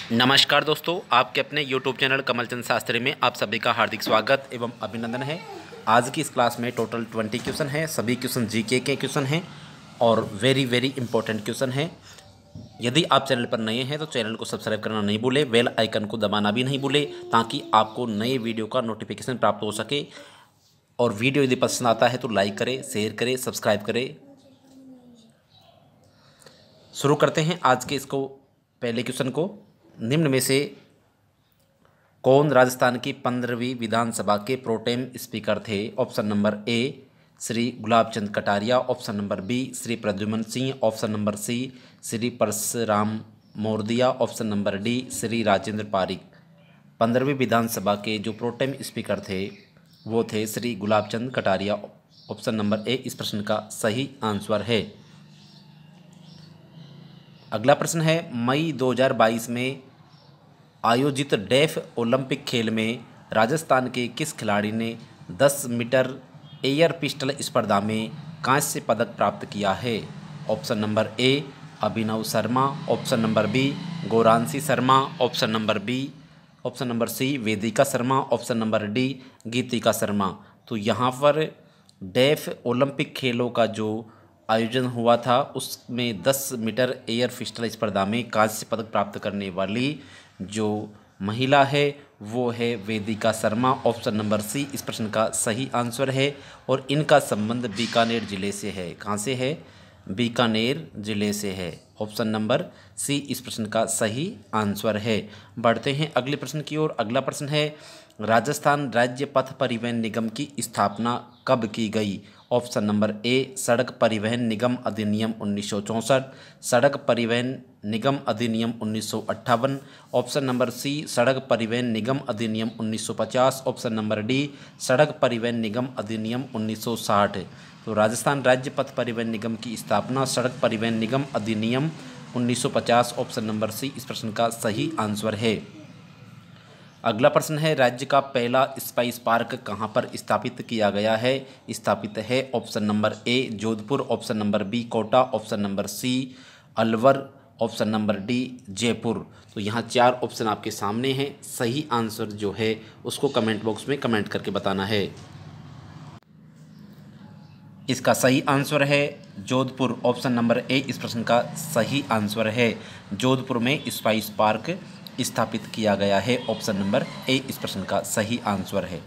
नमस्कार दोस्तों, आपके अपने YouTube चैनल कमलचंद शास्त्री में आप सभी का हार्दिक स्वागत एवं अभिनंदन है। आज की इस क्लास में टोटल 20 क्वेश्चन है। सभी क्वेश्चन जीके के क्वेश्चन हैं और वेरी इंपॉर्टेंट क्वेश्चन हैं। यदि आप चैनल पर नए हैं तो चैनल को सब्सक्राइब करना नहीं भूलें, बेल आइकन को दबाना भी नहीं भूलें ताकि आपको नए वीडियो का नोटिफिकेशन प्राप्त हो सके। और वीडियो यदि पसंद आता है तो लाइक करें, शेयर करें, सब्सक्राइब करें। शुरू करते हैं आज के इसको पहले क्वेश्चन को। निम्न में से कौन राजस्थान की 15वीं विधानसभा के प्रोटेम स्पीकर थे? Option number A Shri Gulab Chand Kataria, option number B Shri Pradyuman Singh, option number C Shri Parshuram Mordia, option number D Shri Rajendra Pareek. 15वीं विधानसभा के जो प्रोटेम स्पीकर थे वो थे Shri Gulab Chand Kataria. Option number A इस प्रश्न का सही आंसर है। अगला प्रश्न है, मई 2022 में आयोजित डेफ ओलंपिक खेल में राजस्थान के किस खिलाड़ी ने 10 मीटर एयर पिस्टल स्पर्धा में कांस्य पदक प्राप्त किया है? Option number A Abhinav Sharma, option number B Gauranshi Sharma, option number C Vedika Sharma, option number D Geetika Sharma. तो यहाँ पर डेफ ओलंपिक खेलों का जो आयोजन हुआ था उसमें 10 मीटर एयर पिस्टल स्पर्धा में कांस्य पदक प्राप्त करने वाली जो महिला है वो है वेदिका शर्मा। ऑप्शन नंबर सी इस प्रश्न का सही आंसर है और इनका संबंध बीकानेर जिले से है। कहाँ से है? बीकानेर जिले से है। ऑप्शन नंबर सी इस प्रश्न का सही आंसर है। बढ़ते हैं अगले प्रश्न की ओर। अगला प्रश्न है, राजस्थान राज्य पथ परिवहन निगम की स्थापना कब की गई? ऑप्शन नंबर ए सड़क परिवहन निगम अधिनियम 1964, सड़क परिवहन निगम अधिनियम 1958, ऑप्शन नंबर सी सड़क परिवहन निगम अधिनियम 1950, ऑप्शन नंबर डी सड़क परिवहन निगम अधिनियम 1960। तो राजस्थान राज्य पथ परिवहन निगम की स्थापना सड़क परिवहन निगम अधिनियम 1950, ऑप्शन नंबर सी इस प्रश्न का सही आंसर है। अगला प्रश्न है, राज्य का पहला स्पाइस पार्क कहाँ पर स्थापित किया गया है? स्थापित है option number A Jodhpur, option number B Kota, option number C Alwar, option number D Jaipur. तो यहाँ 4 ऑप्शन आपके सामने हैं। सही आंसर जो है उसको कमेंट बॉक्स में कमेंट करके बताना है। इसका सही आंसर है जोधपुर। ऑप्शन नंबर ए इस प्रश्न का सही आंसर है। जोधपुर में स्पाइस पार्क स्थापित किया गया है। ऑप्शन नंबर ए इस प्रश्न का सही आंसर है।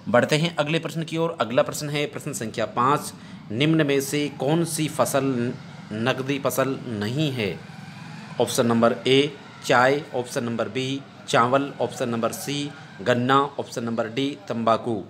बढ़ते हैं अगले प्रश्न की ओर। अगला प्रश्न है प्रश्न संख्या 5, निम्न में से कौन सी फसल नकदी फसल नहीं है? ऑप्शन नंबर ए चाय, ऑप्शन नंबर बी चावल, ऑप्शन नंबर सी गन्ना, ऑप्शन नंबर डी तंबाकू।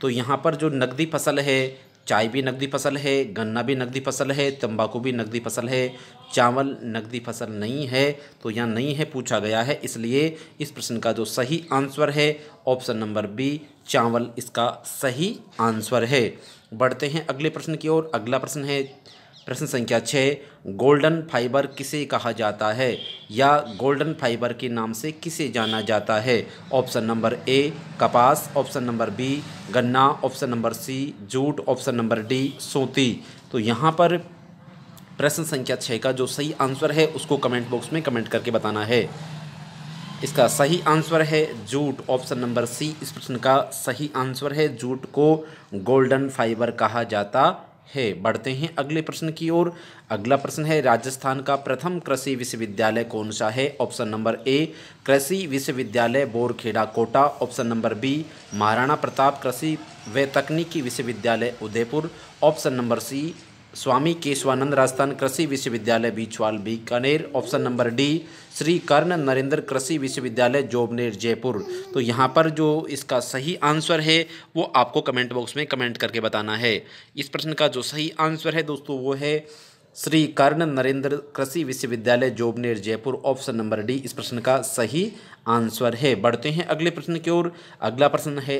तो यहाँ पर जो नकदी फसल है, चाय भी नकदी फसल है, गन्ना भी नकदी फसल है, तंबाकू भी नकदी फसल है, चावल नकदी फसल नहीं है। तो यहाँ नहीं है पूछा गया है, इसलिए इस प्रश्न का जो सही आंसर है ऑप्शन नंबर बी चावल इसका सही आंसर है। बढ़ते हैं अगले प्रश्न की ओर। अगला प्रश्न है प्रश्न संख्या 6, गोल्डन फाइबर किसे कहा जाता है या गोल्डन फाइबर के नाम से किसे जाना जाता है? ऑप्शन नंबर ए कपास, ऑप्शन नंबर बी गन्ना, option number C jute, option number D सूती। तो यहाँ पर प्रश्न संख्या 6 का जो सही आंसर है उसको कमेंट बॉक्स में कमेंट करके बताना है। इसका सही आंसर है जूट। ऑप्शन नंबर सी इस प्रश्न का सही आंसर है। जूट को गोल्डन फाइबर कहा जाता है। बढ़ते हैं अगले प्रश्न की ओर। अगला प्रश्न है, राजस्थान का प्रथम कृषि विश्वविद्यालय कौन सा है? ऑप्शन नंबर ए कृषि विश्वविद्यालय Borkheda Kota, option number B Maharana Pratap कृषि व तकनीकी विश्वविद्यालय Udaipur, option number C Swami Keshwanand Rajasthan कृषि विश्वविद्यालय Bichhwal Bikaner, option number D Shri Karan Narendra कृषि विश्वविद्यालय जोबनेर जयपुर। तो यहाँ पर जो इसका सही आंसर है वो आपको कमेंट बॉक्स में कमेंट करके बताना है। इस प्रश्न का जो सही आंसर है दोस्तों वो है श्री कर्ण नरेंद्र कृषि विश्वविद्यालय Jobner Jaipur. Option number D इस प्रश्न का सही आंसर है। बढ़ते हैं अगले प्रश्न की ओर। अगला प्रश्न है,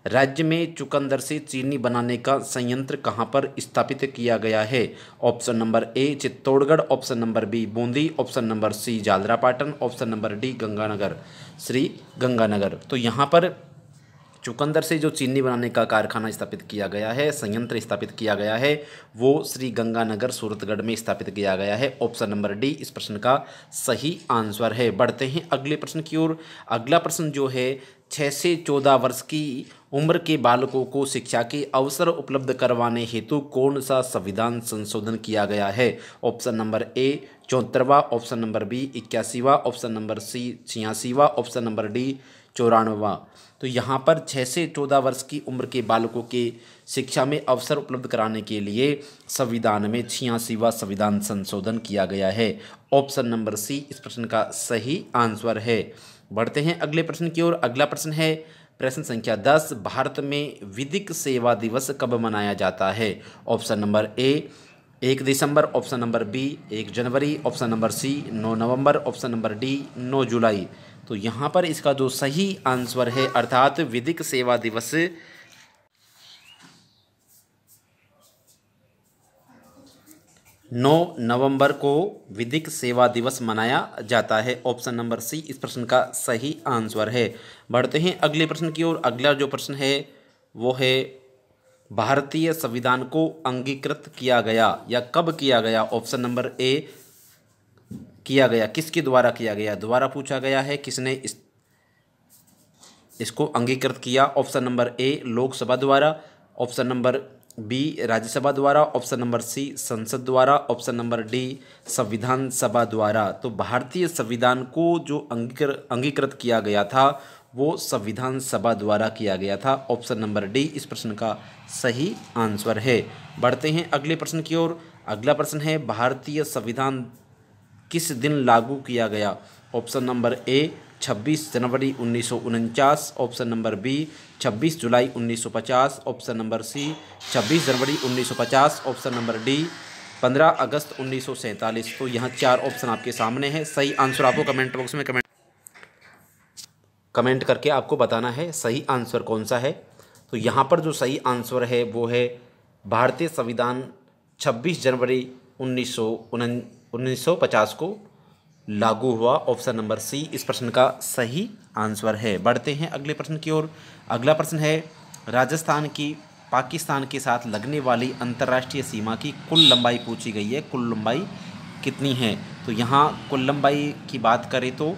राज्य में चुकंदर से चीनी बनाने का संयंत्र कहाँ पर स्थापित किया गया है? Option number A Chittorgarh, option number B Bundi, option number C Jhalrapatan, option number D Ganganagar, Shri Ganganagar. तो यहाँ पर चुकंदर से जो चीनी बनाने का कारखाना स्थापित किया गया है, संयंत्र स्थापित किया गया है, वो श्री गंगानगर सूरतगढ़ में स्थापित किया गया है। ऑप्शन नंबर डी इस प्रश्न का सही आंसर है। बढ़ते हैं अगले प्रश्न की ओर। अगला प्रश्न जो है 6 से 14 वर्ष की उम्र के बालकों को शिक्षा के अवसर उपलब्ध करवाने हेतु कौन सा संविधान संशोधन किया गया है? ऑप्शन नंबर ए 74वां, ऑप्शन नंबर बी 81वां, ऑप्शन नंबर सी 86वां, ऑप्शन नंबर डी 94वां। तो यहाँ पर 6 से 14 वर्ष की उम्र के बालकों के शिक्षा में अवसर उपलब्ध कराने के लिए संविधान में 86वां संविधान संशोधन किया गया है। ऑप्शन नंबर सी इस प्रश्न का सही आंसर है। बढ़ते हैं अगले प्रश्न की ओर। अगला प्रश्न है प्रश्न संख्या 10, भारत में विधिक सेवा दिवस कब मनाया जाता है? ऑप्शन नंबर ए 1 दिसंबर, ऑप्शन नंबर बी 1 जनवरी, ऑप्शन नंबर सी 9 नवंबर, ऑप्शन नंबर डी 9 जुलाई। तो यहाँ पर इसका जो सही आंसर है अर्थात विधिक सेवा दिवस 9 नवंबर को विधिक सेवा दिवस मनाया जाता है। ऑप्शन नंबर सी इस प्रश्न का सही आंसर है। बढ़ते हैं अगले प्रश्न की ओर। अगला जो प्रश्न है वो है भारतीय संविधान को अंगीकृत किया गया या कब किया गया? ऑप्शन नंबर ए किया गया, किसके द्वारा किया गया? द्वारा पूछा गया है, किसने इसको अंगीकृत किया? ऑप्शन नंबर ए लोकसभा द्वारा, ऑप्शन नंबर बी राज्यसभा द्वारा, ऑप्शन नंबर सी संसद द्वारा, ऑप्शन नंबर डी संविधान सभा द्वारा। तो भारतीय संविधान को जो अंगीकृत किया गया था वो संविधान सभा द्वारा किया गया था। ऑप्शन नंबर डी इस प्रश्न का सही आंसर है। बढ़ते हैं अगले प्रश्न की ओर। अगला प्रश्न है भारतीय संविधान किस दिन लागू किया गया? ऑप्शन नंबर ए 26 जनवरी 1949, ऑप्शन नंबर बी 26 जुलाई 1950, ऑप्शन नंबर सी 26 जनवरी 1950, ऑप्शन नंबर डी 15 अगस्त 1947। तो यहाँ 4 ऑप्शन आपके सामने हैं। सही आंसर आपको कमेंट बॉक्स में कमेंट करके आपको बताना है सही आंसर कौन सा है। तो यहाँ पर जो सही आंसर है वो है भारतीय संविधान 26 जनवरी 1950 को लागू हुआ। ऑप्शन नंबर सी इस प्रश्न का सही आंसर है। बढ़ते हैं अगले प्रश्न की ओर। अगला प्रश्न है राजस्थान की पाकिस्तान के साथ लगने वाली अंतर्राष्ट्रीय सीमा की कुल लंबाई पूछी गई है। कुल लंबाई कितनी है? तो यहाँ कुल लंबाई की बात करें तो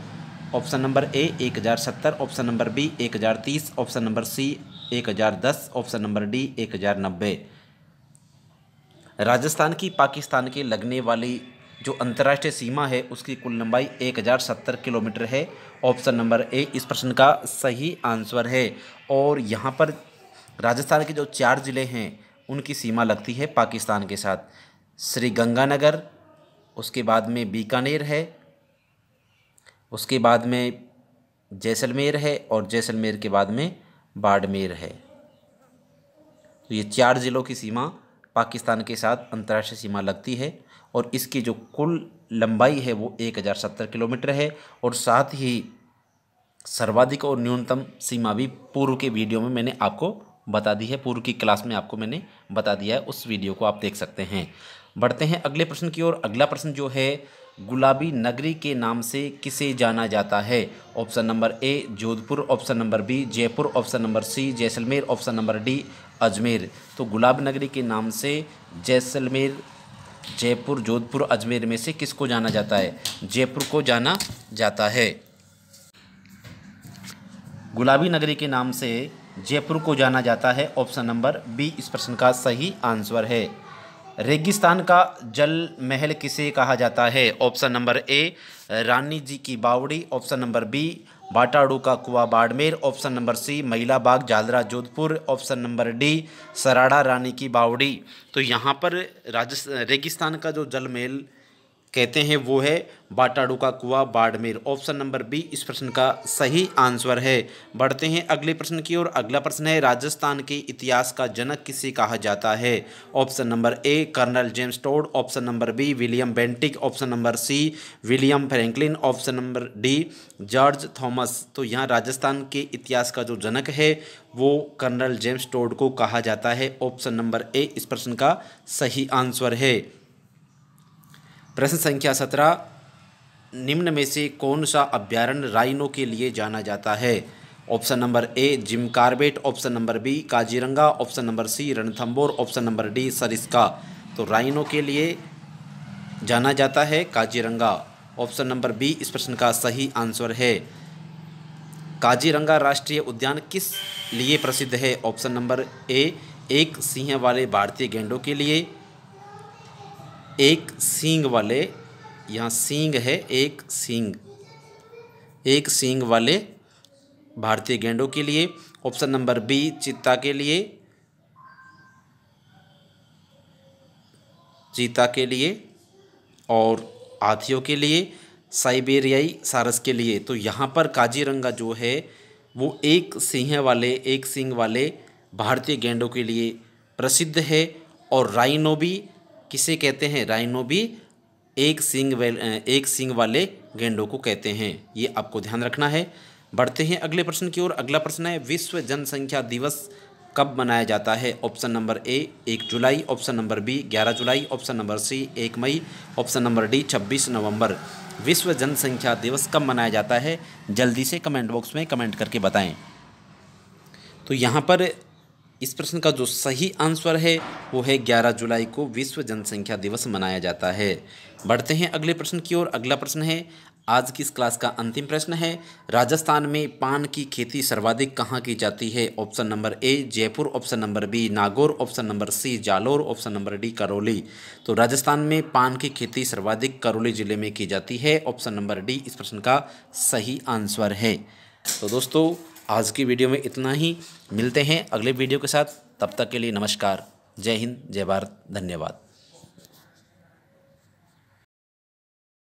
option number A 1070, option number B 1030, option number C 1010, option number D 1090। Rajasthan की पाकिस्तान के लगने वाली जो अंतर्राष्ट्रीय सीमा है उसकी कुल लंबाई 1070 किलोमीटर है। ऑप्शन नंबर ए इस प्रश्न का सही आंसर है। और यहाँ पर राजस्थान के जो 4 ज़िले हैं उनकी सीमा लगती है पाकिस्तान के साथ। श्री गंगानगर, उसके बाद में बीकानेर है, उसके बाद में जैसलमेर है और जैसलमेर के बाद में बाड़मेर है। तो ये 4 ज़िलों की सीमा पाकिस्तान के साथ अंतर्राष्ट्रीय सीमा लगती है और इसकी जो कुल लंबाई है वो 1070 किलोमीटर है। और साथ ही सर्वाधिक और न्यूनतम सीमा भी पूर्व के वीडियो में मैंने आपको बता दी है, पूर्व की क्लास में आपको मैंने बता दिया है, उस वीडियो को आप देख सकते हैं। बढ़ते हैं अगले प्रश्न की ओर। अगला प्रश्न जो है गुलाबी नगरी के नाम से किसे जाना जाता है? Option number A Jodhpur, option number B Jaipur, option number C Jaisalmer, option number D Ajmer. तो गुलाबी नगरी के नाम से जैसलमेर, जयपुर, जोधपुर, अजमेर में से किसको जाना जाता है? जयपुर को जाना जाता है। गुलाबी नगरी के नाम से जयपुर को जाना जाता है। ऑप्शन नंबर बी इस प्रश्न का सही आंसर है। रेगिस्तान का जल महल किसे कहा जाता है? ऑप्शन नंबर ए रानी जी की बावड़ी, ऑप्शन नंबर बी बाटाड़ू का कुआं Barmer, option number C Mahila Bagh Jhalra Jodhpur, option number D Sarada Rani ki Baori. तो यहाँ पर रेगिस्तान का जो जल महल कहते हैं वो है बाटाड़ू का कुआं बाड़मेर। ऑप्शन नंबर बी इस प्रश्न का सही आंसर है। बढ़ते हैं अगले प्रश्न की ओर। अगला प्रश्न है राजस्थान के इतिहास का जनक किसे कहा जाता है? Option number A Colonel James Tod, option number B William Bentinck, option number C William Franklin, option number D George Thomas. तो यहाँ राजस्थान के इतिहास का जो जनक है वो कर्नल जेम्स टोड को कहा जाता है। ऑप्शन नंबर ए इस प्रश्न का सही आंसर है। प्रश्न संख्या 17, निम्न में से कौन सा अभ्यारण्य राइनो के लिए जाना जाता है? Option number A Jim Corbett, option number B Kaziranga, option number C Ranthambore, option number D Sariska. तो राइनो के लिए जाना जाता है काजीरंगा। ऑप्शन नंबर बी इस प्रश्न का सही आंसर है। काजीरंगा राष्ट्रीय उद्यान किस लिए प्रसिद्ध है? ऑप्शन नंबर ए एक सिंह वाले भारतीय गैंडों के लिए, एक सींग वाले, यहाँ सींग है, एक सींग वाले भारतीय गैंडों के लिए, ऑप्शन नंबर बी चीता के लिए और हाथियों के लिए, साइबेरियाई सारस के लिए। तो यहाँ पर काजीरंगा जो है वो एक सींग वाले भारतीय गैंडों के लिए प्रसिद्ध है। और राइनो भी किसे कहते हैं? राइनो भी एक सींग वाले गैंडों को कहते हैं। ये आपको ध्यान रखना है। बढ़ते हैं अगले प्रश्न की ओर। अगला प्रश्न है विश्व जनसंख्या दिवस कब मनाया जाता है? ऑप्शन नंबर ए 1 जुलाई, ऑप्शन नंबर बी 11 जुलाई, ऑप्शन नंबर सी 1 मई, ऑप्शन नंबर डी 26 नवंबर। विश्व जनसंख्या दिवस कब मनाया जाता है? जल्दी से कमेंट बॉक्स में कमेंट करके बताएं। तो यहाँ पर इस प्रश्न का जो सही आंसर है वो है 11 जुलाई को विश्व जनसंख्या दिवस मनाया जाता है। बढ़ते हैं अगले प्रश्न की ओर। अगला प्रश्न है आज की इस क्लास का अंतिम प्रश्न है राजस्थान में पान की खेती सर्वाधिक कहाँ की जाती है? Option number A Jaipur, option number B Nagaur, option number C Jalore, option number D Karauli. तो राजस्थान में पान की खेती सर्वाधिक करौली जिले में की जाती है। ऑप्शन नंबर डी इस प्रश्न का सही आंसर है। तो दोस्तों आज की वीडियो में इतना ही। मिलते हैं अगले वीडियो के साथ। तब तक के लिए नमस्कार। जय हिंद, जय भारत, धन्यवाद।